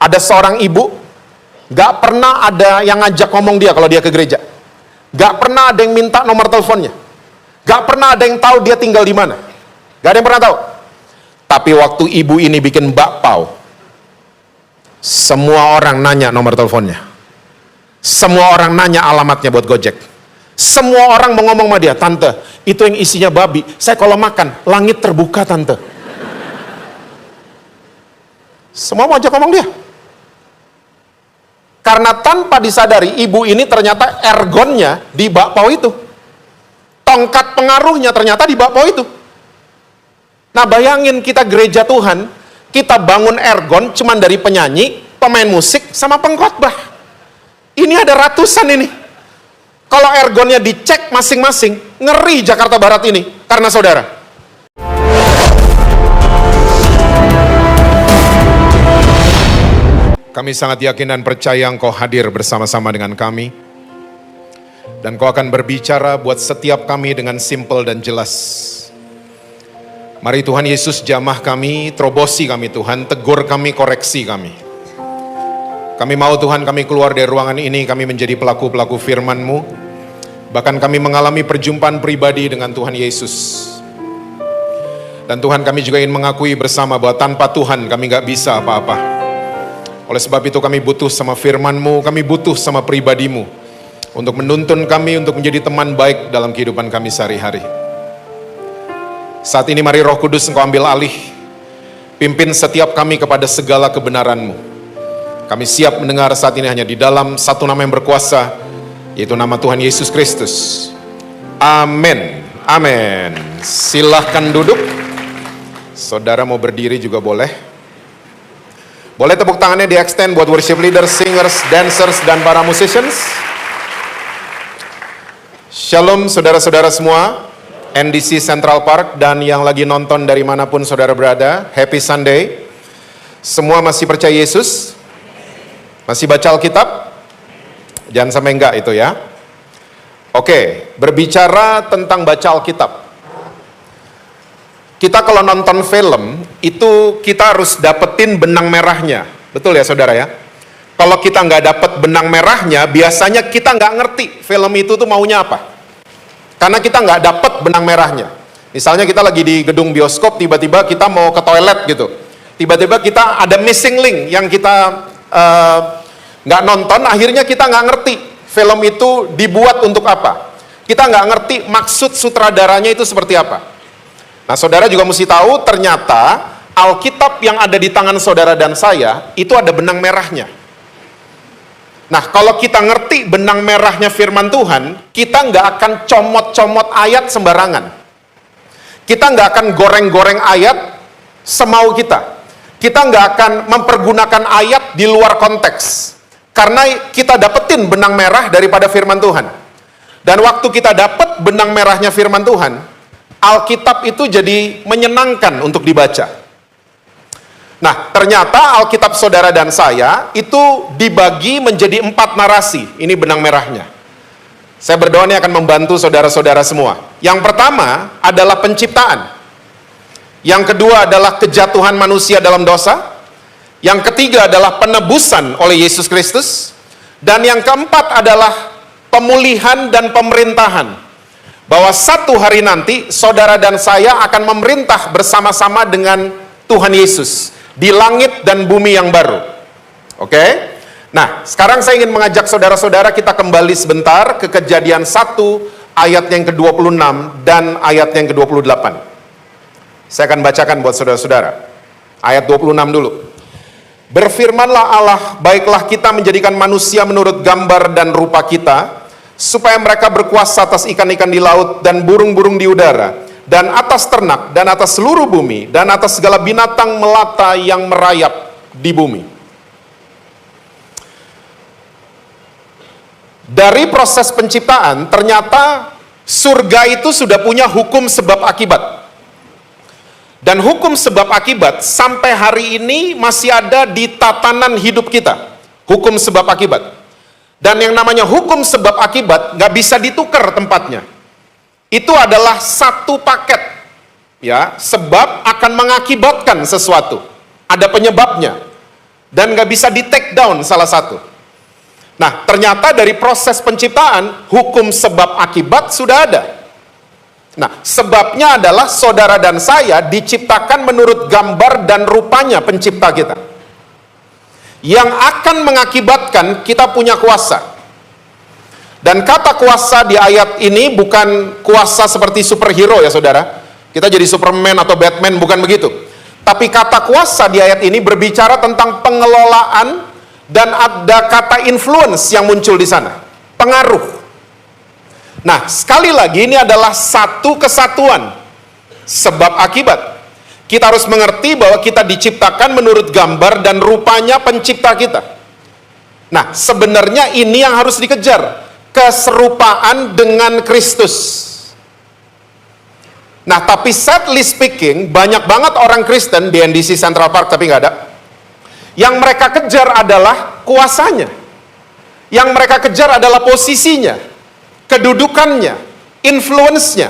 Ada seorang ibu, gak pernah ada yang ngajak ngomong dia kalau dia ke gereja. Gak pernah ada yang minta nomor teleponnya. Gak pernah ada yang tahu dia tinggal di mana. Gak ada yang pernah tahu. Tapi waktu ibu ini bikin bakpao, semua orang nanya nomor teleponnya. Semua orang nanya alamatnya buat Gojek. Semua orang mau ngomong sama dia, tante, itu yang isinya babi. Saya kalau makan, langit terbuka tante. Semua mau ajak ngomong dia. Karena tanpa disadari, ibu ini ternyata ergonnya di bakpao itu. Tongkat pengaruhnya ternyata di bakpao itu. Nah bayangin kita gereja Tuhan, kita bangun ergon cuman dari penyanyi, pemain musik, sama pengkhotbah. Ini ada ratusan ini. Kalau ergonnya dicek masing-masing, ngeri Jakarta Barat ini, karena saudara. Kami sangat yakin dan percaya Engkau hadir bersama-sama dengan kami. Dan Engkau akan berbicara buat setiap kami dengan simple dan jelas. Mari Tuhan Yesus jamah kami, terobosi kami Tuhan, tegur kami, koreksi kami. Kami mau Tuhan kami keluar dari ruangan ini, kami menjadi pelaku-pelaku firman-Mu. Bahkan kami mengalami perjumpaan pribadi dengan Tuhan Yesus. Dan Tuhan kami juga ingin mengakui bersama bahwa tanpa Tuhan kami gak bisa apa-apa. Oleh sebab itu kami butuh sama firman-Mu, kami butuh sama pribadi-Mu. Untuk menuntun kami, untuk menjadi teman baik dalam kehidupan kami sehari-hari. Saat ini mari Roh Kudus Engkau ambil alih. Pimpin setiap kami kepada segala kebenaran-Mu. Kami siap mendengar saat ini hanya di dalam satu nama yang berkuasa, yaitu nama Tuhan Yesus Kristus. Amin. Amin. Silahkan duduk. Saudara mau berdiri juga boleh. Boleh tepuk tangannya di extend buat worship leaders, singers, dancers, dan para musicians. Shalom saudara-saudara semua, NDC Central Park, dan yang lagi nonton dari manapun saudara berada. Happy Sunday. Semua masih percaya Yesus? Masih baca Alkitab? Jangan sampai enggak itu ya. Oke, berbicara tentang baca Alkitab. Kita kalau nonton film, itu kita harus dapetin benang merahnya. Betul ya saudara ya? Kalau kita nggak dapet benang merahnya, biasanya kita nggak ngerti film itu tuh maunya apa. Karena kita nggak dapet benang merahnya. Misalnya kita lagi di gedung bioskop, tiba-tiba kita mau ke toilet gitu. Tiba-tiba kita ada missing link yang kita nggak nonton, akhirnya kita nggak ngerti film itu dibuat untuk apa. Kita nggak ngerti maksud sutradaranya itu seperti apa. Nah saudara juga mesti tahu ternyata Alkitab yang ada di tangan saudara dan saya itu ada benang merahnya. Nah kalau kita ngerti benang merahnya firman Tuhan, kita nggak akan comot-comot ayat sembarangan. Kita nggak akan goreng-goreng ayat semau kita. Kita nggak akan mempergunakan ayat di luar konteks. Karena kita dapetin benang merah daripada firman Tuhan. Dan waktu kita dapet benang merahnya firman Tuhan, Alkitab itu jadi menyenangkan untuk dibaca. Nah, ternyata Alkitab saudara dan saya itu dibagi menjadi 4 narasi. Ini benang merahnya. Saya berdoa ini akan membantu saudara-saudara semua. Yang pertama adalah penciptaan. Yang kedua adalah kejatuhan manusia dalam dosa. Yang ketiga adalah penebusan oleh Yesus Kristus. Dan yang keempat adalah pemulihan dan pemerintahan. Bahwa satu hari nanti saudara dan saya akan memerintah bersama-sama dengan Tuhan Yesus di langit dan bumi yang baru. Oke? Nah, sekarang saya ingin mengajak saudara-saudara kita kembali sebentar ke Kejadian 1 ayat yang ke-26 dan ayat yang ke-28. Saya akan bacakan buat saudara-saudara. Ayat 26 dulu. Berfirmanlah Allah, baiklah kita menjadikan manusia menurut gambar dan rupa kita, supaya mereka berkuasa atas ikan-ikan di laut dan burung-burung di udara, dan atas ternak, dan atas seluruh bumi, dan atas segala binatang melata yang merayap di bumi. Dari proses penciptaan, ternyata surga itu sudah punya hukum sebab akibat. Dan hukum sebab akibat sampai hari ini masih ada di tatanan hidup kita. Hukum sebab akibat. Dan yang namanya hukum sebab akibat nggak bisa ditukar tempatnya. Itu adalah satu paket, ya, sebab akan mengakibatkan sesuatu. Ada penyebabnya. dan nggak bisa di take down salah satu. Nah, ternyata dari proses penciptaan, hukum sebab akibat sudah ada. Nah, sebabnya adalah saudara dan saya diciptakan menurut gambar dan rupanya pencipta kita, yang akan mengakibatkan kita punya kuasa. Dan kata kuasa di ayat ini bukan kuasa seperti superhero ya saudara. Kita jadi Superman atau Batman, bukan begitu. Tapi kata kuasa di ayat ini berbicara tentang pengelolaan, dan ada kata influence yang muncul di sana. Pengaruh. Nah, sekali lagi ini adalah satu kesatuan. Sebab akibat. Kita harus mengerti bahwa kita diciptakan menurut gambar dan rupanya pencipta kita. Nah, sebenarnya ini yang harus dikejar. Keserupaan dengan Kristus. Nah, tapi sadly speaking, banyak banget orang Kristen di NDC Central Park, tapi nggak ada. Yang mereka kejar adalah kuasanya. Yang mereka kejar adalah posisinya, kedudukannya, influence-nya,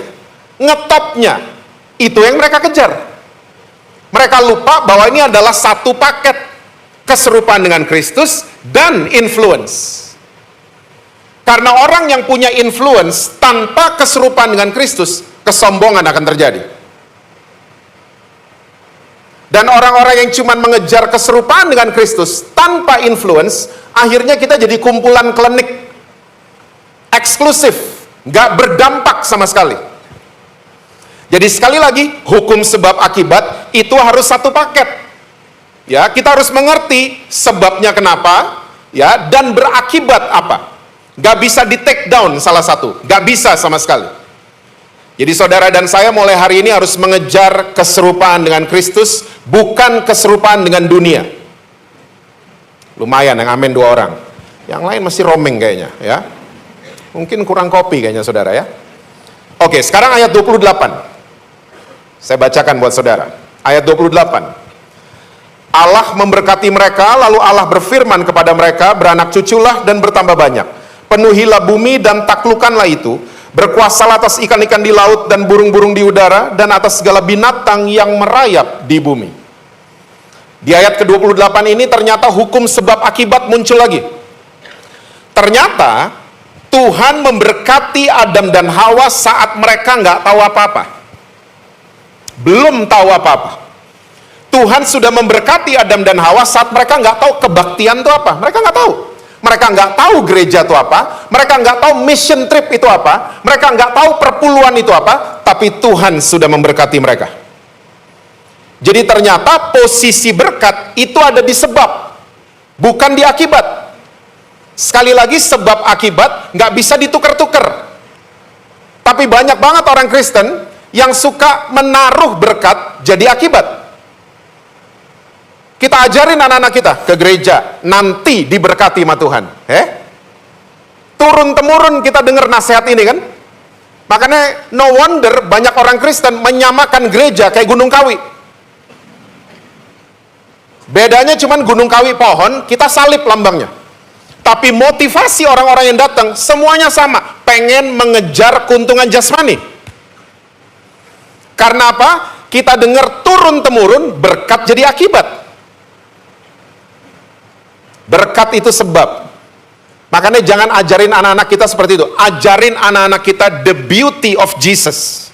ngetopnya. Itu yang mereka kejar. Mereka lupa bahwa ini adalah satu paket, keserupaan dengan Kristus dan influence. Karena orang yang punya influence tanpa keserupaan dengan Kristus, kesombongan akan terjadi. Dan orang-orang yang cuma mengejar keserupaan dengan Kristus tanpa influence, akhirnya kita jadi kumpulan klinik, eksklusif, nggak berdampak sama sekali. Jadi sekali lagi, hukum sebab akibat itu harus satu paket. Ya, kita harus mengerti sebabnya kenapa, ya, dan berakibat apa. Nggak bisa di take down salah satu, nggak bisa sama sekali. Jadi saudara dan saya mulai hari ini harus mengejar keserupaan dengan Kristus, bukan keserupaan dengan dunia. Lumayan yang amin 2 orang, yang lain masih roaming kayaknya, ya. Mungkin kurang kopi kayaknya saudara ya. Oke, sekarang ayat 28. Saya bacakan buat saudara. Ayat 28. Allah memberkati mereka, lalu Allah berfirman kepada mereka, beranak cuculah dan bertambah banyak. Penuhilah bumi dan taklukkanlah itu, berkuasalah atas ikan-ikan di laut dan burung-burung di udara, dan atas segala binatang yang merayap di bumi. Di ayat ke-28 ini ternyata hukum sebab akibat muncul lagi. Ternyata Tuhan memberkati Adam dan Hawa saat mereka nggak tahu apa-apa. Belum tahu apa-apa. Tuhan sudah memberkati Adam dan Hawa saat mereka nggak tahu kebaktian itu apa. Mereka nggak tahu. Mereka nggak tahu gereja itu apa, mereka nggak tahu mission trip itu apa, mereka nggak tahu perpuluhan itu apa, tapi Tuhan sudah memberkati mereka. Jadi ternyata posisi berkat itu ada di sebab, bukan di akibat. Sekali lagi, sebab akibat nggak bisa ditukar-tukar. Tapi banyak banget orang Kristen yang suka menaruh berkat jadi akibat. Kita ajarin anak-anak kita ke gereja, nanti diberkati sama Tuhan. Turun-temurun kita dengar nasihat ini kan. Makanya no wonder banyak orang Kristen menyamakan gereja kayak Gunung Kawi. Bedanya cuman Gunung Kawi pohon, kita salib lambangnya. Tapi motivasi orang-orang yang datang semuanya sama, pengen mengejar keuntungan jasmani. Karena apa? Kita dengar turun-temurun, berkat jadi akibat. Berkat itu sebab. Makanya jangan ajarin anak-anak kita seperti itu. Ajarin anak-anak kita the beauty of Jesus.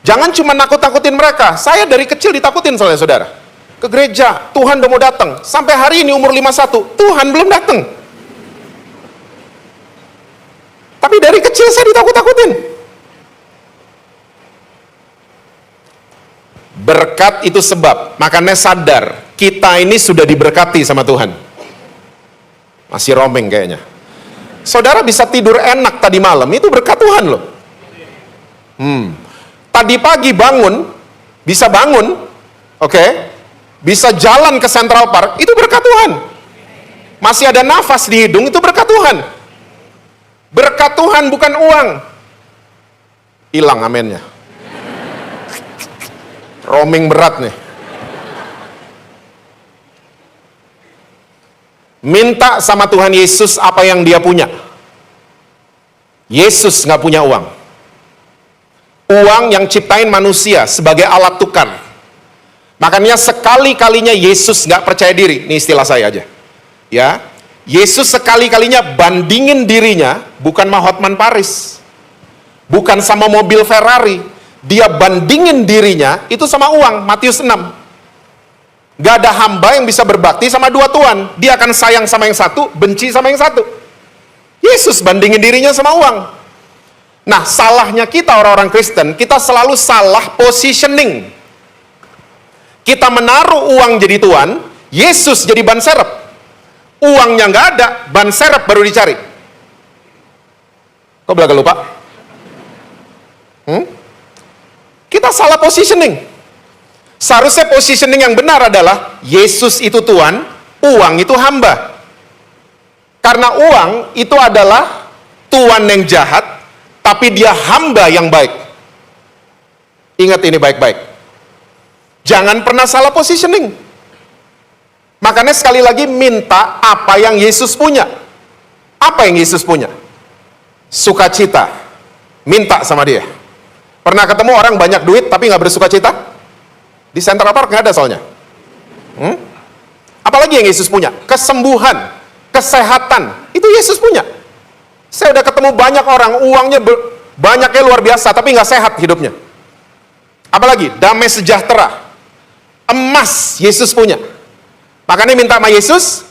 Jangan cuma nakut-nakutin mereka. Saya dari kecil ditakutin soalnya saudara. Ke gereja, Tuhan udah mau datang. Sampai hari ini umur 51, Tuhan belum datang. Tapi dari kecil saya ditakut-takutin. Berkat itu sebab. Makanya sadar, kita ini sudah diberkati sama Tuhan. Masih roaming kayaknya. Saudara bisa tidur enak tadi malam, itu berkat Tuhan loh. Tadi pagi bangun, bisa bangun, oke, bisa jalan ke Central Park, itu berkat Tuhan. Masih ada nafas di hidung, itu berkat Tuhan. Berkat Tuhan bukan uang. Hilang amennya. Roaming berat nih. Minta sama Tuhan Yesus apa yang dia punya. Yesus nggak punya uang. Uang yang ciptain manusia sebagai alat tukar. Makanya sekali-kalinya Yesus nggak percaya diri, ini istilah saya aja. Ya, Yesus sekali-kalinya bandingin dirinya bukan sama Hotman Paris, bukan sama mobil Ferrari, dia bandingin dirinya itu sama uang. Matius 6. Gak ada hamba yang bisa berbakti sama dua tuan. Dia akan sayang sama yang satu, benci sama yang satu. Yesus bandingin dirinya sama uang. Nah, salahnya kita orang-orang Kristen, kita selalu salah positioning. Kita menaruh uang jadi tuan, Yesus jadi ban serep. Uangnya nggak ada, ban serep baru dicari. Kok belaga lupa? Kita salah positioning. Seharusnya positioning yang benar adalah Yesus itu tuan, uang itu hamba. Karena uang itu adalah tuan yang jahat, tapi dia hamba yang baik. Ingat ini baik-baik. Jangan pernah salah positioning. Makanya sekali lagi minta apa yang Yesus punya. Apa yang Yesus punya? Sukacita. Minta sama dia. Pernah ketemu orang banyak duit tapi nggak bersukacita? Di Central Park nggak ada soalnya. Apalagi yang Yesus punya? Kesembuhan, kesehatan. Itu Yesus punya. Saya udah ketemu banyak orang, uangnya banyaknya luar biasa tapi nggak sehat hidupnya. Apalagi damai sejahtera. Emas Yesus punya. Makanya minta sama Yesus,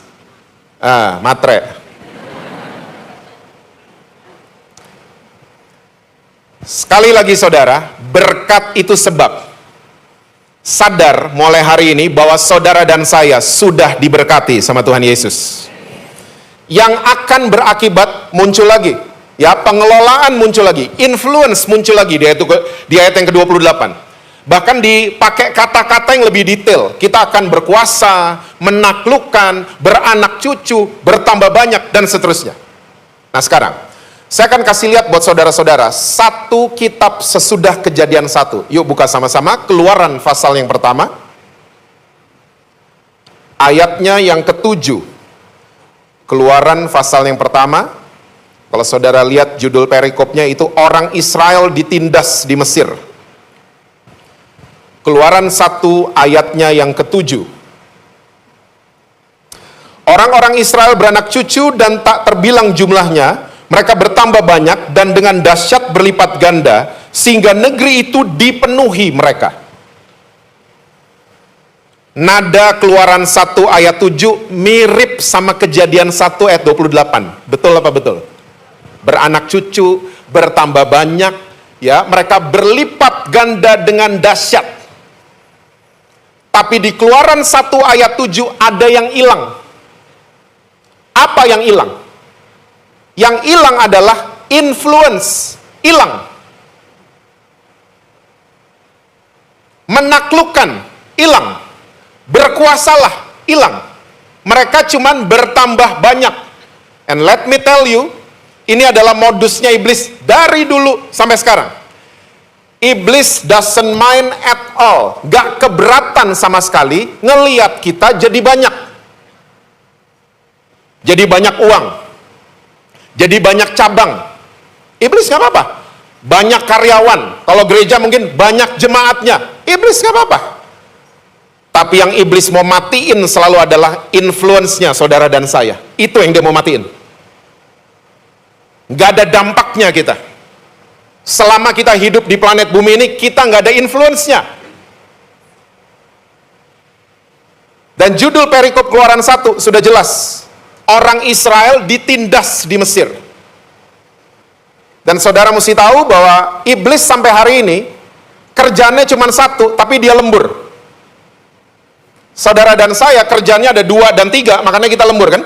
matre. Sekali lagi saudara, berkat itu sebab. Sadar mulai hari ini bahwa saudara dan saya sudah diberkati sama Tuhan Yesus. Yang akan berakibat muncul lagi. Ya, pengelolaan muncul lagi, influence muncul lagi di ayat yang ke-28. Bahkan dipakai kata-kata yang lebih detail. Kita akan berkuasa, menaklukkan, beranak cucu, bertambah banyak, dan seterusnya. Nah sekarang, saya akan kasih lihat buat saudara-saudara, satu kitab sesudah Kejadian 1. Yuk buka sama-sama, Keluaran pasal yang pertama. Ayatnya yang ke-7. Keluaran pasal yang pertama. Kalau saudara lihat judul perikopnya itu, orang Israel ditindas di Mesir. Keluaran 1 ayatnya yang ke-7. Orang-orang Israel beranak cucu dan tak terbilang jumlahnya, mereka bertambah banyak dan dengan dahsyat berlipat ganda, sehingga negeri itu dipenuhi mereka. Nada Keluaran 1 ayat 7 mirip sama Kejadian 1 ayat 28. Betul apa betul? Beranak cucu, bertambah banyak, ya, mereka berlipat ganda dengan dahsyat. Tapi di Keluaran 1 ayat 7 ada yang hilang. Apa yang hilang? Yang hilang adalah influence. Hilang. Menaklukkan. Hilang. Berkuasalah. Hilang. Mereka cuman bertambah banyak. And let me tell you, ini adalah modusnya iblis dari dulu sampai sekarang. Iblis doesn't mind at all, gak keberatan sama sekali ngeliat kita jadi banyak. Jadi banyak uang, jadi banyak cabang. Iblis gak apa-apa. Banyak karyawan, kalau gereja mungkin banyak jemaatnya. Iblis gak apa-apa. Tapi yang iblis mau matiin selalu adalah influence-nya saudara dan saya. Itu yang dia mau matiin. Gak ada dampaknya kita. Selama kita hidup di planet bumi ini, kita nggak ada influence-nya. Dan judul perikop Keluaran 1 sudah jelas. Orang Israel ditindas di Mesir. Dan saudara mesti tahu bahwa iblis sampai hari ini, kerjanya cuma satu, tapi dia lembur. Saudara dan saya kerjanya ada 2 dan 3, makanya kita lembur kan?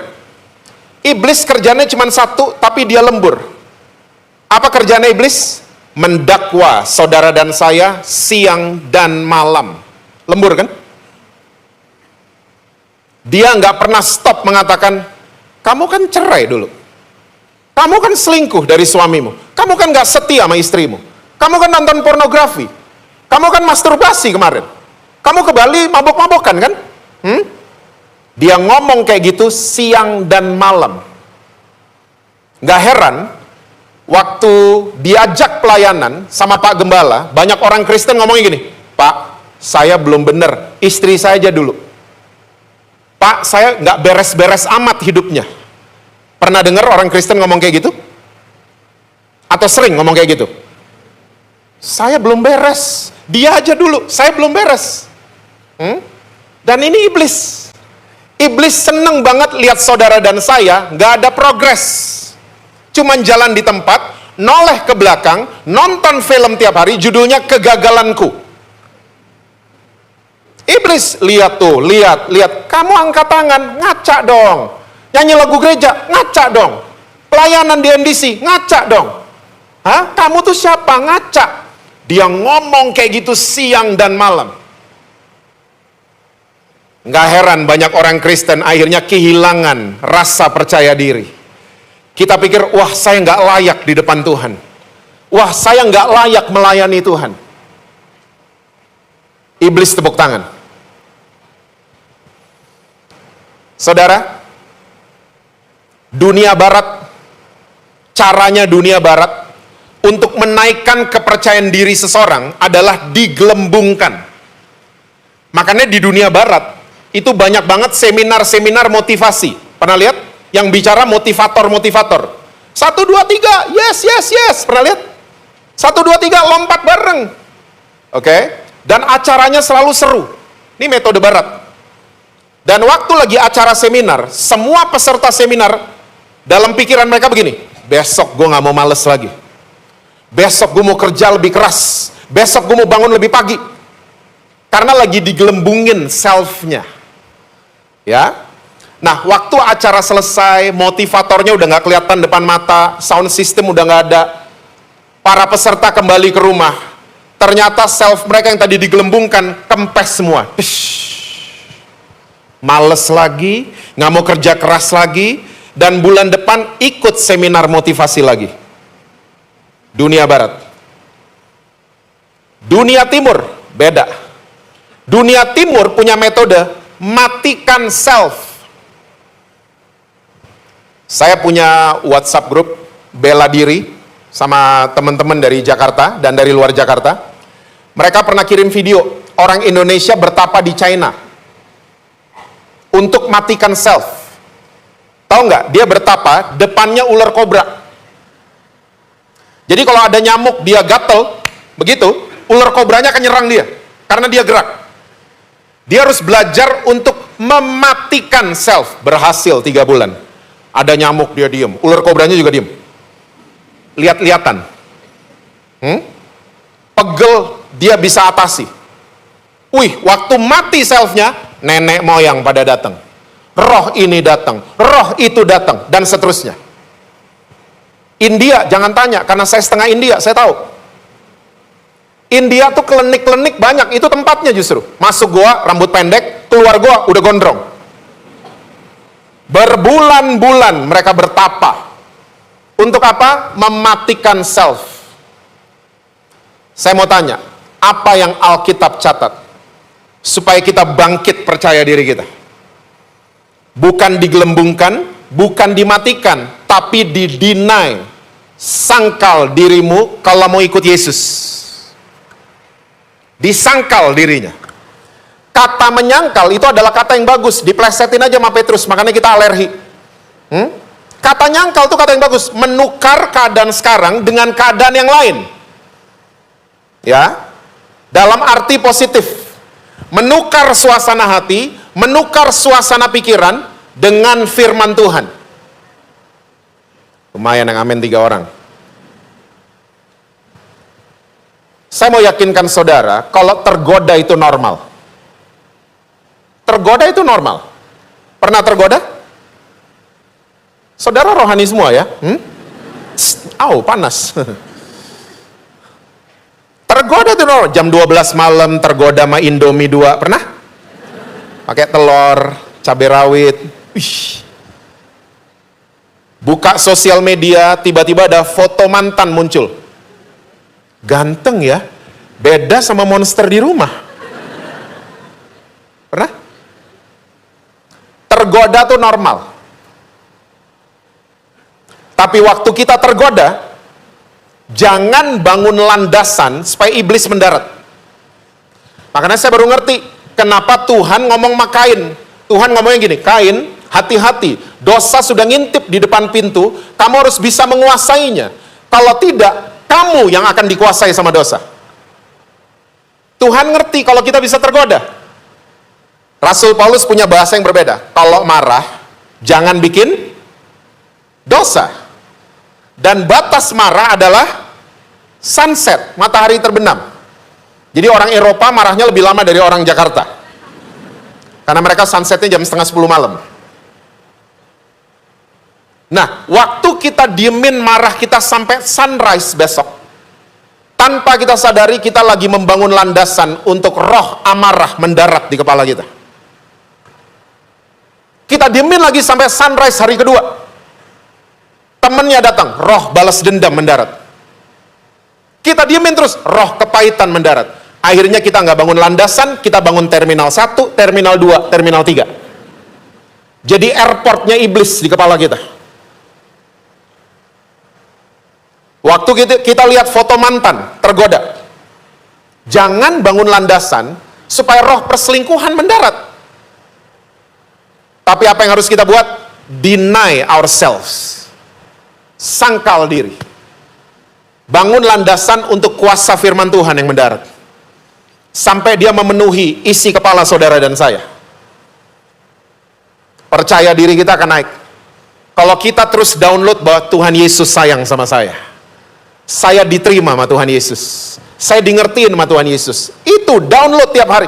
Iblis kerjanya cuma satu, tapi dia lembur. Apa kerjanya iblis? Mendakwa saudara dan saya siang dan malam. Lembur kan? Dia nggak pernah stop mengatakan, kamu kan cerai dulu, kamu kan selingkuh dari suamimu, kamu kan nggak setia sama istrimu, kamu kan nonton pornografi, kamu kan masturbasi kemarin, kamu ke Bali mabok-mabokan kan? Dia ngomong kayak gitu siang dan malam. Nggak heran waktu diajak pelayanan sama Pak Gembala, banyak orang Kristen ngomongnya gini, Pak, saya belum benar, istri saya aja dulu. Pak, saya nggak beres-beres amat hidupnya. Pernah dengar orang Kristen ngomong kayak gitu? Atau sering ngomong kayak gitu? Saya belum beres, dia aja dulu, saya belum beres. Dan ini iblis. Iblis seneng banget lihat saudara dan saya nggak ada progres. Cuman jalan di tempat, noleh ke belakang, nonton film tiap hari, judulnya Kegagalanku. Iblis, lihat tuh, lihat, kamu angkat tangan, ngaca dong. Nyanyi lagu gereja, ngaca dong. Pelayanan di NDC, ngaca dong. Hah? Kamu tuh siapa? Ngaca. Dia ngomong kayak gitu siang dan malam. Nggak heran banyak orang Kristen akhirnya kehilangan rasa percaya diri. Kita pikir, wah saya nggak layak di depan Tuhan. Wah saya nggak layak melayani Tuhan. Iblis tepuk tangan. Saudara, dunia barat, caranya dunia barat untuk menaikkan kepercayaan diri seseorang adalah digelembungkan. Makanya di dunia barat, itu banyak banget seminar-seminar motivasi. Pernah lihat? Yang bicara motivator-motivator. 1, 2, 3, yes. Pernah lihat? 1, 2, 3, lompat bareng. Oke? Dan acaranya selalu seru. Ini metode barat. Dan waktu lagi acara seminar, semua peserta seminar, dalam pikiran mereka begini, besok gue gak mau males lagi. Besok gue mau kerja lebih keras. Besok gue mau bangun lebih pagi. Karena lagi digelembungin self-nya. Ya, nah waktu acara selesai, motivatornya udah nggak kelihatan depan mata, sound system udah nggak ada, para peserta kembali ke rumah, ternyata self mereka yang tadi digelembungkan kempes semua, males lagi, nggak mau kerja keras lagi, dan bulan depan ikut seminar motivasi lagi. Dunia barat. Dunia timur beda. Dunia timur punya metode matikan self. Saya punya WhatsApp grup bela diri sama teman-teman dari Jakarta dan dari luar Jakarta. Mereka pernah kirim video orang Indonesia bertapa di China untuk matikan self. Tahu nggak? Dia bertapa, depannya ular kobra. Jadi kalau ada nyamuk dia gatel, begitu, ular kobranya akan nyerang dia karena dia gerak. Dia harus belajar untuk mematikan self. Berhasil 3 bulan. Ada nyamuk dia diem. Ular kobranya juga diem. Lihat-lihatan. Pegel dia bisa atasi. Wih, waktu mati selfnya, nenek moyang pada datang. Roh ini datang. Roh itu datang. Dan seterusnya. India, jangan tanya. Karena saya setengah India, saya tahu. India tuh klinik-klinik banyak, itu tempatnya justru. Masuk gua, rambut pendek, keluar gua, udah gondrong. Berbulan-bulan mereka bertapa. Untuk apa? Mematikan self. Saya mau tanya, apa yang Alkitab catat? Supaya kita bangkit percaya diri kita. Bukan digelembungkan, bukan dimatikan, tapi didinai. Sangkal dirimu kalau mau ikut Yesus. Disangkal dirinya. Kata menyangkal itu adalah kata yang bagus. Diplesetin aja sama Petrus, makanya kita alergi. Kata nyangkal itu kata yang bagus. Menukar keadaan sekarang dengan keadaan yang lain. Ya, dalam arti positif. Menukar suasana hati, menukar suasana pikiran dengan firman Tuhan. Lumayan yang amin 3 orang. Saya mau yakinkan saudara, kalau tergoda itu normal. Tergoda itu normal. Pernah tergoda? Saudara rohani semua ya? Panas. Tergoda itu normal. Jam 12 malam tergoda sama Indomie 2. Pernah? Pakai telur, cabai rawit. Buka sosial media, tiba-tiba ada foto mantan muncul. Ganteng ya, beda sama monster di rumah. Pernah? Tergoda tuh normal. Tapi waktu kita tergoda, jangan bangun landasan supaya iblis mendarat. Makanya saya baru ngerti kenapa Tuhan ngomong sama Kain. Tuhan ngomongnya gini, Kain, hati-hati, dosa sudah ngintip di depan pintu, kamu harus bisa menguasainya. Kalau tidak, kamu yang akan dikuasai sama dosa. Tuhan ngerti kalau kita bisa tergoda. Rasul Paulus punya bahasa yang berbeda. Kalau marah, jangan bikin dosa. Dan batas marah adalah sunset, matahari terbenam. Jadi orang Eropa marahnya lebih lama dari orang Jakarta. Karena mereka sunsetnya jam 9:30 malam. Nah, waktu kita diemin marah kita sampai sunrise besok, tanpa kita sadari kita lagi membangun landasan untuk roh amarah mendarat di kepala kita. Kita diemin lagi sampai sunrise hari kedua. Temennya datang, roh balas dendam mendarat. Kita diemin terus, roh kepahitan mendarat. Akhirnya kita nggak bangun landasan, kita bangun terminal 1, terminal 2, terminal 3. Jadi airportnya iblis di kepala kita. Waktu kita lihat foto mantan, tergoda. Jangan bangun landasan supaya roh perselingkuhan mendarat. Tapi apa yang harus kita buat? Deny ourselves. Sangkal diri. Bangun landasan untuk kuasa firman Tuhan yang mendarat. Sampai dia memenuhi isi kepala saudara dan saya. Percaya diri kita akan naik. Kalau kita terus download bahwa Tuhan Yesus sayang sama saya. Saya diterima sama Tuhan Yesus. Saya di ngertiin sama Tuhan Yesus. Itu download tiap hari.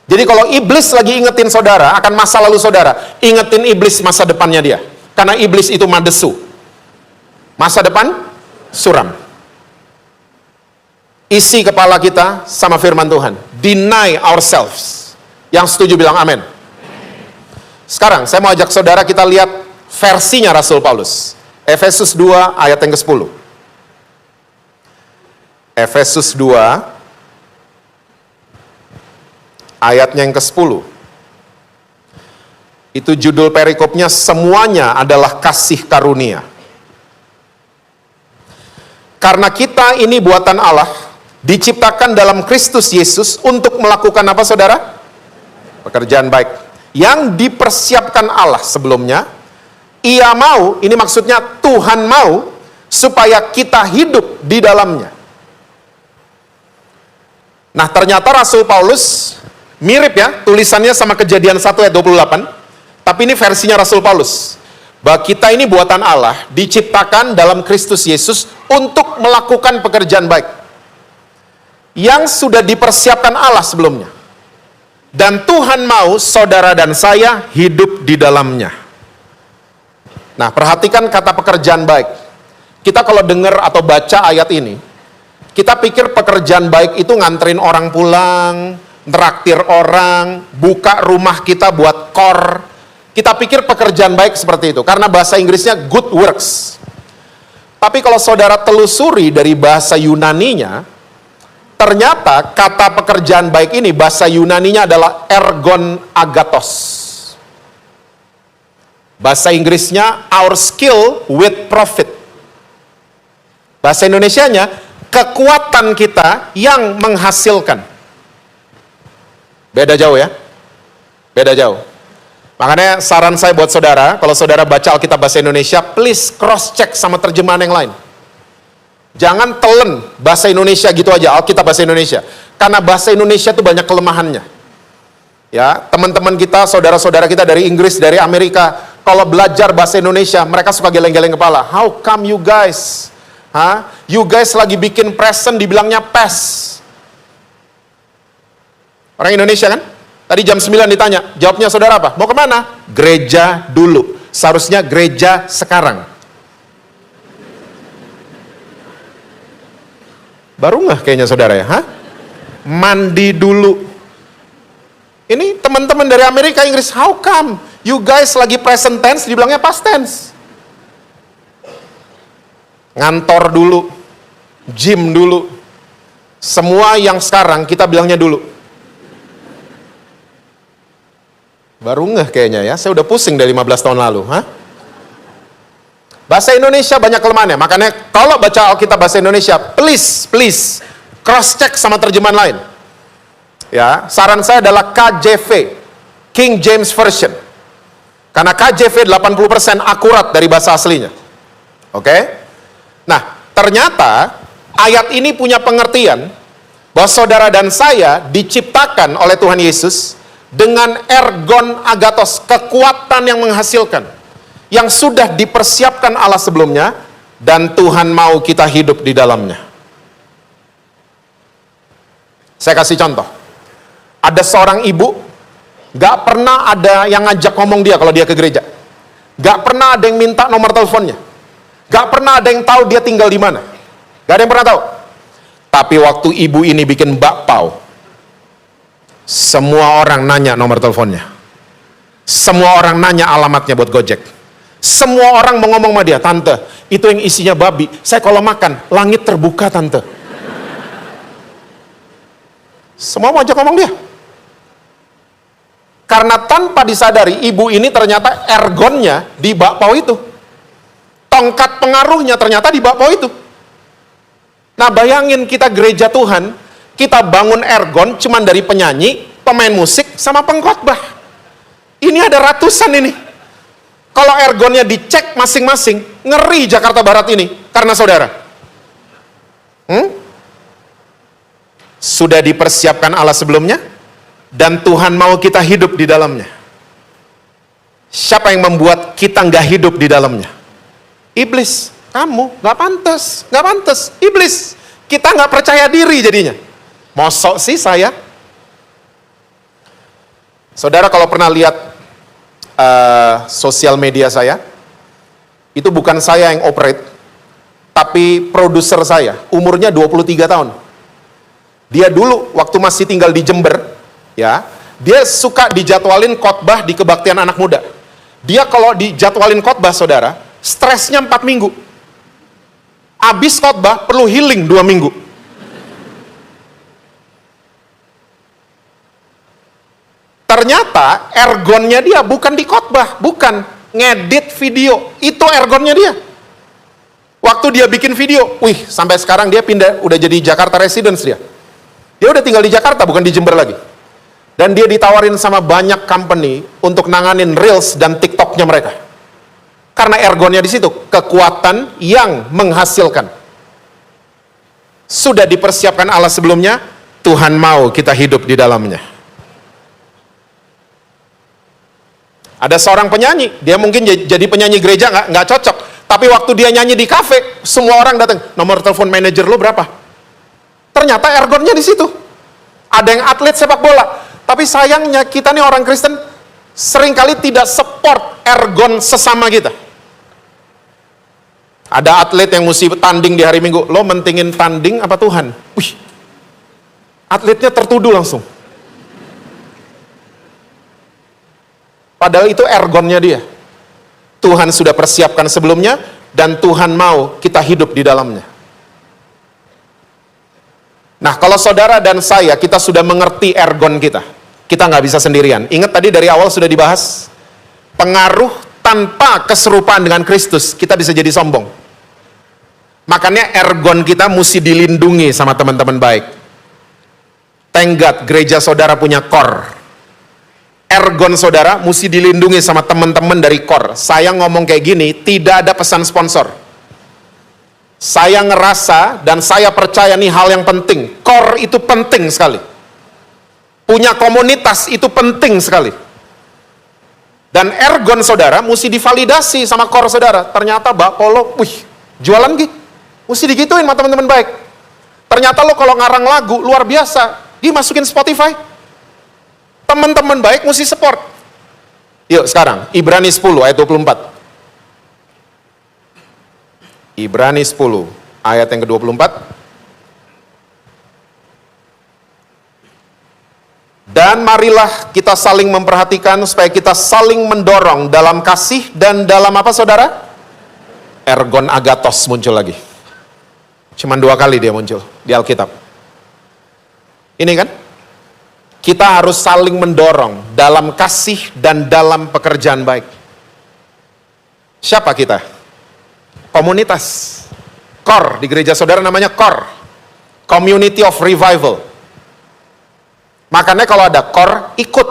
Jadi kalau iblis lagi ingetin saudara akan masa lalu saudara, ingetin iblis masa depannya dia. Karena iblis itu madesu. Masa depan suram. Isi kepala kita sama firman Tuhan. Deny ourselves. Yang setuju bilang amin. Sekarang saya mau ajak saudara kita lihat versinya Rasul Paulus. Efesus 2 ayat yang ke-10. Efesus 2 ayatnya yang ke-10. Itu judul perikopnya, semuanya adalah kasih karunia. Karena kita ini buatan Allah, diciptakan dalam Kristus Yesus untuk melakukan apa saudara? Pekerjaan baik. Yang dipersiapkan Allah sebelumnya, Ia mau, ini maksudnya Tuhan mau, supaya kita hidup di dalamnya. Nah ternyata Rasul Paulus mirip ya, tulisannya sama Kejadian 1 ayat 28, tapi ini versinya Rasul Paulus. Bahwa kita ini buatan Allah, diciptakan dalam Kristus Yesus untuk melakukan pekerjaan baik. Yang sudah dipersiapkan Allah sebelumnya. Dan Tuhan mau saudara dan saya hidup di dalamnya. Nah perhatikan kata pekerjaan baik. Kita kalau dengar atau baca ayat ini, kita pikir pekerjaan baik itu nganterin orang pulang, traktir orang, buka rumah kita buat kor. Kita pikir pekerjaan baik seperti itu, karena bahasa Inggrisnya good works. Tapi kalau saudara telusuri dari bahasa Yunaninya, ternyata kata pekerjaan baik ini, bahasa Yunaninya adalah ergon agathos. Bahasa Inggrisnya our skill with profit. Bahasa Indonesianya, kekuatan kita yang menghasilkan. Beda jauh ya? Beda jauh. Makanya saran saya buat saudara, kalau saudara baca Alkitab bahasa Indonesia, please cross check sama terjemahan yang lain. Jangan telen bahasa Indonesia gitu aja, Alkitab bahasa Indonesia. Karena bahasa Indonesia itu banyak kelemahannya. Ya, teman-teman kita, saudara-saudara kita dari Inggris, dari Amerika, kalau belajar bahasa Indonesia, mereka suka geleng-geleng kepala. How come you guys? You guys lagi bikin present dibilangnya past. Orang Indonesia kan? Tadi jam 9 ditanya, jawabnya saudara apa? Mau kemana? Gereja dulu. Seharusnya gereja sekarang. Baru nggak kayaknya saudara ya? Mandi dulu. Ini teman-teman dari Amerika, Inggris, how come? You guys lagi present tense, dibilangnya past tense. Ngantor dulu. Gym dulu. Semua yang sekarang kita bilangnya dulu. Baru nggak kayaknya ya, saya udah pusing dari 15 tahun lalu. Bahasa Indonesia banyak kelemahannya, makanya kalau baca Alkitab bahasa Indonesia, please, cross check sama terjemahan lain. Ya, saran saya adalah KJV, King James Version. Karena KJV 80% akurat dari bahasa aslinya. Oke? Nah, ternyata ayat ini punya pengertian bahwa saudara dan saya diciptakan oleh Tuhan Yesus dengan ergon agatos, kekuatan yang menghasilkan, yang sudah dipersiapkan Allah sebelumnya, dan Tuhan mau kita hidup di dalamnya. Saya kasih contoh. Ada seorang ibu, gak pernah ada yang ngajak ngomong dia kalau dia ke gereja. Gak pernah ada yang minta nomor teleponnya. Gak pernah ada yang tahu dia tinggal di mana. Gak ada yang pernah tahu. Tapi waktu ibu ini bikin bakpao, semua orang nanya nomor teleponnya. Semua orang nanya alamatnya buat Gojek. Semua orang mau ngomong sama dia, tante, itu yang isinya babi. Saya kalau makan, langit terbuka tante. Semua mau ajak ngomong dia. Karena tanpa disadari, ibu ini ternyata ergonnya di bakpao itu. Tongkat pengaruhnya ternyata di bakpao itu. Nah, bayangin kita gereja Tuhan, kita bangun ergon cuman dari penyanyi, pemain musik, sama pengkhotbah. Ini ada ratusan ini. Kalau ergonnya dicek masing-masing, ngeri Jakarta Barat ini, karena saudara. Sudah dipersiapkan Allah sebelumnya, dan Tuhan mau kita hidup di dalamnya. Siapa yang membuat kita nggak hidup di dalamnya? Iblis. Kamu nggak pantas, iblis. Kita nggak percaya diri jadinya. Mosok sih saya? Saudara kalau pernah lihat sosial media saya, itu bukan saya yang operate, tapi produser saya, umurnya 23 tahun. Dia dulu waktu masih tinggal di Jember, ya, dia suka dijadwalin khotbah di kebaktian anak muda. Dia kalau dijadwalin khotbah, saudara, stresnya 4 minggu. Abis khotbah perlu healing 2 minggu. Ternyata ergonnya dia bukan di khotbah, bukan ngedit video. Itu ergonnya dia. Waktu dia bikin video, sampai sekarang dia pindah, udah jadi Jakarta Residence dia. Dia udah tinggal di Jakarta, bukan di Jember lagi. Dan dia ditawarin sama banyak company untuk nanganin Reels dan TikToknya mereka. Karena ergonnya di situ, kekuatan yang menghasilkan. Sudah dipersiapkan Allah sebelumnya, Tuhan mau kita hidup di dalamnya. Ada seorang penyanyi, dia mungkin jadi penyanyi gereja nggak cocok, tapi waktu dia nyanyi di kafe, semua orang datang, nomor telepon manajer lo berapa? Ternyata ergonnya di situ. Ada yang atlet sepak bola, tapi sayangnya kita nih orang Kristen seringkali tidak support ergon sesama kita. Ada atlet yang mesti tanding di hari Minggu, lo mentingin tanding apa Tuhan? Atletnya tertuduh langsung. Padahal itu ergonnya dia. Tuhan sudah persiapkan sebelumnya, dan Tuhan mau kita hidup di dalamnya. Nah, kalau saudara dan saya, kita sudah mengerti ergon kita. Kita nggak bisa sendirian. Ingat tadi dari awal sudah dibahas, pengaruh tanpa keserupaan dengan Kristus, kita bisa jadi sombong. Makanya ergon kita mesti dilindungi sama teman-teman baik. Thank God, gereja saudara punya core. Ergon saudara mesti dilindungi sama teman-teman dari core. Saya ngomong kayak gini, tidak ada pesan sponsor. Saya ngerasa dan saya percaya nih hal yang penting. Core itu penting sekali. Punya komunitas itu penting sekali. Dan ergon saudara mesti divalidasi sama core saudara. Ternyata Mbak Polo, jualan gitu. Mesti digituin sama teman-teman baik. Ternyata lo kalau ngarang lagu luar biasa, dimasukin Spotify. Teman-teman baik mesti support. Yuk sekarang, Ibrani 10 ayat 24. Ibrani 10 ayat yang ke-24. Dan marilah kita saling memperhatikan supaya kita saling mendorong dalam kasih dan dalam apa saudara? Ergon agatos muncul lagi. Cuman 2 kali dia muncul di Alkitab. Ini kan? Kita harus saling mendorong dalam kasih dan dalam pekerjaan baik. Siapa kita? Komunitas. Core, di gereja saudara namanya Core. Community of Revival. Makanya kalau ada core, ikut.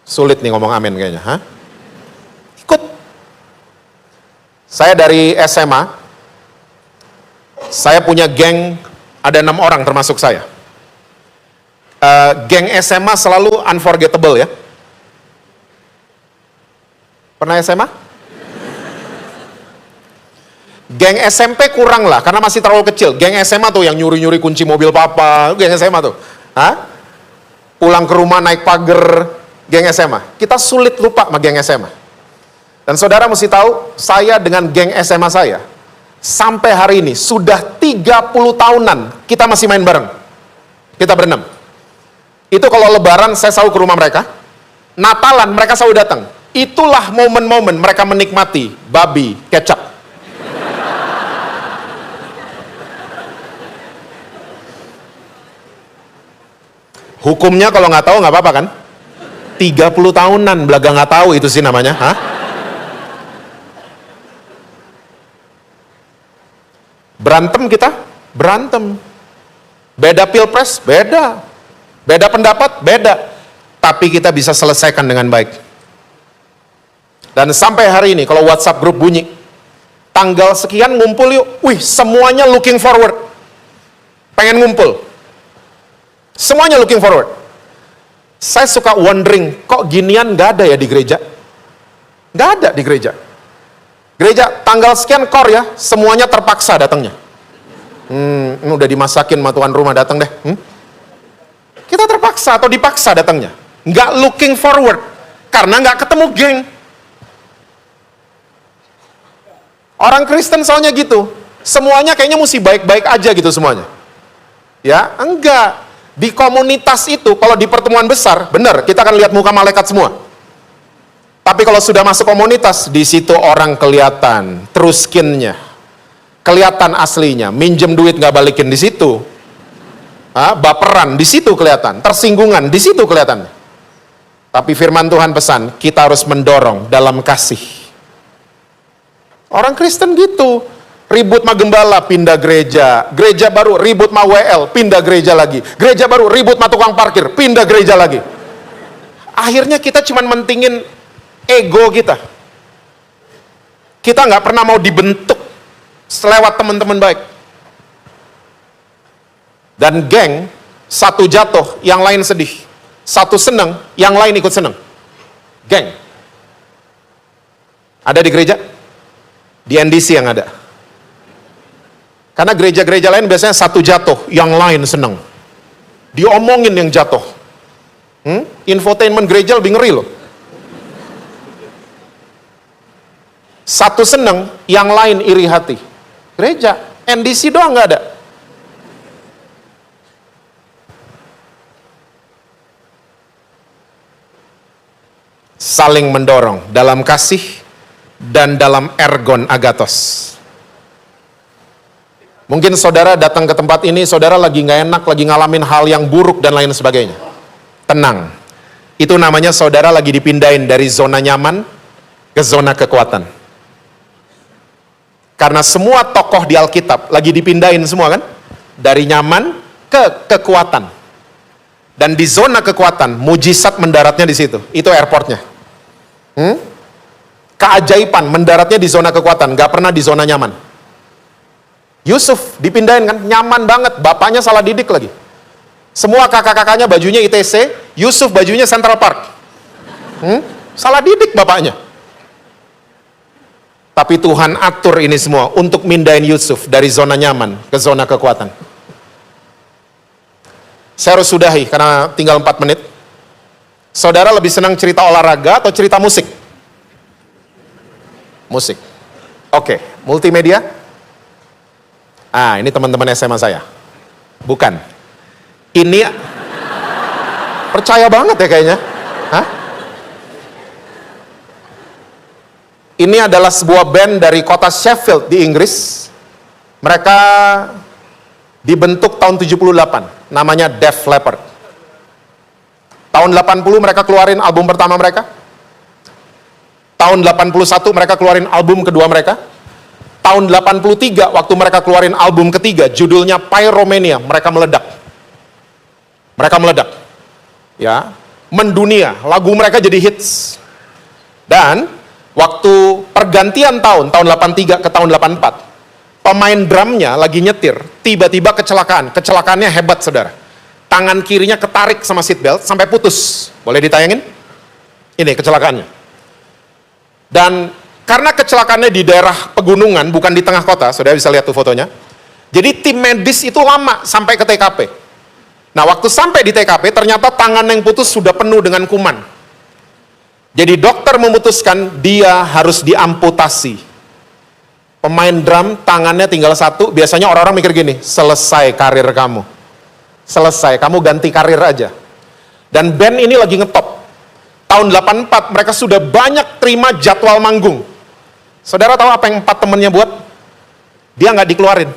Sulit nih ngomong amin kayaknya. Hah? Ikut. Saya dari SMA, saya punya geng, ada 6 orang termasuk saya. Geng SMA selalu unforgettable ya. Pernah SMA? Geng SMP kurang lah, karena masih terlalu kecil. Geng SMA tuh yang nyuri-nyuri kunci mobil papa, geng SMA tuh. Hah? Pulang ke rumah naik pagar, geng SMA. Kita sulit lupa sama geng SMA. Dan saudara mesti tahu, saya dengan geng SMA saya, sampai hari ini, sudah 30 tahunan, kita masih main bareng. Kita berenam. Itu kalau lebaran, saya selalu ke rumah mereka. Natalan, mereka selalu datang. Itulah momen-momen mereka menikmati babi kecap. Hukumnya kalau nggak tahu nggak apa-apa kan? 30 tahunan belaga nggak tahu itu sih namanya. Hah? Berantem kita? Berantem. Beda pilpres? Beda. Beda pendapat? Beda. Tapi kita bisa selesaikan dengan baik. Dan sampai hari ini kalau WhatsApp grup bunyi, tanggal sekian ngumpul yuk. Wih, semuanya looking forward. Pengen ngumpul. Semuanya looking forward. Saya suka wondering, kok ginian nggak ada ya di gereja? Nggak ada di gereja. Gereja tanggal sekian kor ya, semuanya terpaksa datangnya. Ini udah dimasakin sama tuan rumah, datang deh. Kita terpaksa atau dipaksa datangnya. Nggak looking forward, karena nggak ketemu geng. Orang Kristen soalnya gitu, semuanya kayaknya mesti baik-baik aja gitu semuanya. Ya, enggak. Di komunitas itu, kalau di pertemuan besar, benar, kita akan lihat muka malaikat semua. Tapi kalau sudah masuk komunitas, di situ orang kelihatan, true skin-nya, kelihatan aslinya, minjem duit nggak balikin di situ, baperan di situ kelihatan, tersinggungan di situ kelihatan. Tapi firman Tuhan pesan, kita harus mendorong dalam kasih. Orang Kristen gitu. Ribut sama gembala, pindah gereja. Gereja baru ribut sama WL, pindah gereja lagi. Gereja baru ribut sama tukang parkir, pindah gereja lagi. Akhirnya kita cuma mentingin ego kita. Kita nggak pernah mau dibentuk selewat teman-teman baik. Dan geng, satu jatuh, yang lain sedih. Satu senang, yang lain ikut senang. Geng. Ada di gereja? Di NDC yang ada. Karena gereja-gereja lain biasanya satu jatuh, yang lain senang. Diomongin yang jatuh. Infotainment gereja lebih ngeri loh. Satu senang, yang lain iri hati. Gereja, NDC doang nggak ada. Saling mendorong dalam kasih dan dalam ergon agathos. Mungkin saudara datang ke tempat ini, saudara lagi nggak enak, lagi ngalamin hal yang buruk dan lain sebagainya. Tenang, itu namanya saudara lagi dipindahin dari zona nyaman ke zona kekuatan. Karena semua tokoh di Alkitab lagi dipindahin semua kan, dari nyaman ke kekuatan. Dan di zona kekuatan, mujizat mendaratnya di situ. Itu airportnya. Keajaiban mendaratnya di zona kekuatan, nggak pernah di zona nyaman. Yusuf dipindahin kan, nyaman banget, bapaknya salah didik lagi. Semua kakak-kakaknya bajunya ITC, Yusuf bajunya Central Park. Salah didik bapaknya. Tapi Tuhan atur ini semua untuk mindahin Yusuf dari zona nyaman ke zona kekuatan. Saya harus sudahi karena tinggal 4 menit. Saudara lebih senang cerita olahraga atau cerita musik? Musik. Oke, multimedia? Ini teman-teman SMA saya. Bukan. Ini percaya banget ya kayaknya. Ini adalah sebuah band dari kota Sheffield di Inggris. Mereka dibentuk tahun 78. Namanya Def Leppard. Tahun 80 mereka keluarin album pertama mereka. Tahun 81 mereka keluarin album kedua mereka. Tahun 83 waktu mereka keluarin album ketiga, judulnya Pyromania, mereka meledak. Mereka meledak. Ya, mendunia, lagu mereka jadi hits. Dan waktu pergantian tahun 83 ke tahun 84, pemain drumnya lagi nyetir, tiba-tiba kecelakaan. Kecelakaannya hebat, saudara. Tangan kirinya ketarik sama seatbelt sampai putus. Boleh ditayangin? Ini kecelakaannya. Dan karena kecelakaannya di daerah pegunungan, bukan di tengah kota, saudara bisa lihat tuh fotonya. Jadi tim medis itu lama sampai ke TKP. Nah, waktu sampai di TKP, ternyata tangan yang putus sudah penuh dengan kuman. Jadi dokter memutuskan dia harus diamputasi. Pemain drum, tangannya tinggal satu, biasanya orang-orang mikir gini, selesai karir kamu. Selesai, kamu ganti karir aja. Dan band ini lagi ngetop. Tahun 84, mereka sudah banyak terima jadwal manggung. Saudara tahu apa yang 4 temennya buat? Dia nggak dikeluarin.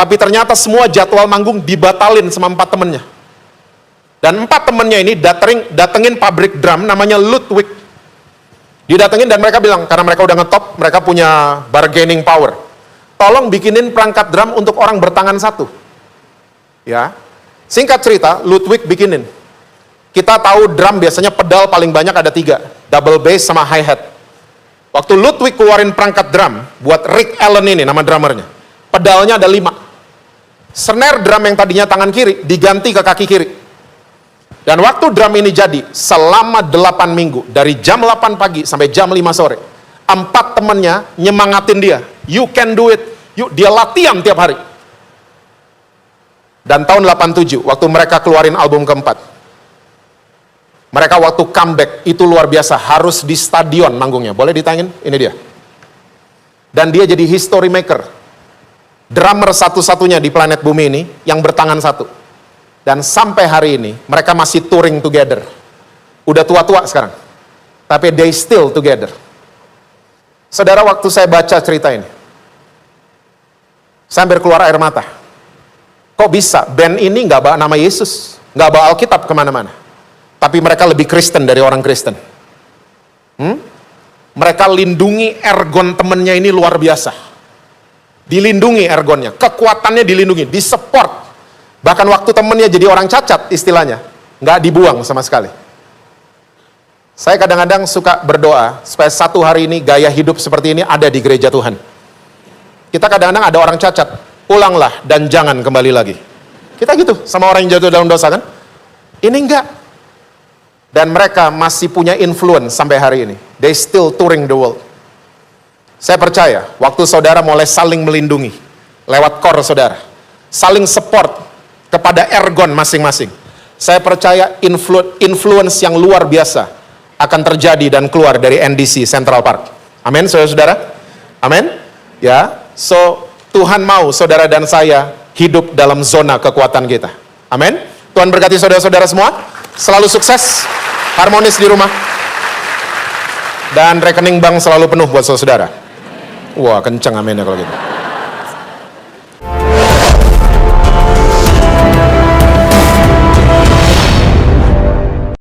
Tapi ternyata semua jadwal manggung dibatalin sama 4 temennya. Dan 4 temennya ini datengin pabrik drum namanya Ludwig. Didatengin dan mereka bilang, karena mereka udah ngetop, mereka punya bargaining power. Tolong bikinin perangkat drum untuk orang bertangan satu. Ya, singkat cerita, Ludwig bikinin. Kita tahu drum biasanya pedal paling banyak ada 3, double bass sama hi-hat. Waktu Ludwig keluarin perangkat drum, buat Rick Allen ini, nama drummernya, pedalnya ada 5. Snare drum yang tadinya tangan kiri, diganti ke kaki kiri. Dan waktu drum ini jadi, selama 8 minggu, dari jam 8 pagi sampai jam 5 sore, 4 temennya nyemangatin dia, you can do it, yuk, dia latihan tiap hari. Dan tahun 87, waktu mereka keluarin album keempat, mereka waktu comeback, itu luar biasa, harus di stadion manggungnya. Boleh ditangin? Ini dia. Dan dia jadi history maker. Drummer satu-satunya di planet bumi ini, yang bertangan satu. Dan sampai hari ini, mereka masih touring together. Udah tua-tua sekarang. Tapi they still together. Saudara, waktu saya baca cerita ini, saya hampir keluar air mata. Kok bisa band ini nggak bawa nama Yesus, nggak bawa Alkitab kemana-mana, tapi mereka lebih Kristen dari orang Kristen. Mereka lindungi ergon temennya ini luar biasa. Dilindungi ergonnya, kekuatannya dilindungi, disupport. Bahkan waktu temennya jadi orang cacat istilahnya, nggak dibuang sama sekali. Saya kadang-kadang suka berdoa supaya satu hari ini gaya hidup seperti ini ada di gereja Tuhan. Kita kadang-kadang ada orang cacat, pulanglah dan jangan kembali lagi. Kita gitu sama orang yang jatuh dalam dosa kan? Ini enggak. Dan mereka masih punya influence sampai hari ini. They still touring the world. Saya percaya waktu saudara mulai saling melindungi lewat core saudara, saling support kepada ergon masing-masing, saya percaya influence yang luar biasa akan terjadi dan keluar dari NDC Central Park. Amin, saudara-saudara. Amin. Ya, so Tuhan mau saudara dan saya hidup dalam zona kekuatan kita. Amin. Tuhan berkati saudara-saudara semua. Selalu sukses, harmonis di rumah. Dan rekening bank selalu penuh buat saudara. Wah, kencang amin ya kalau gitu.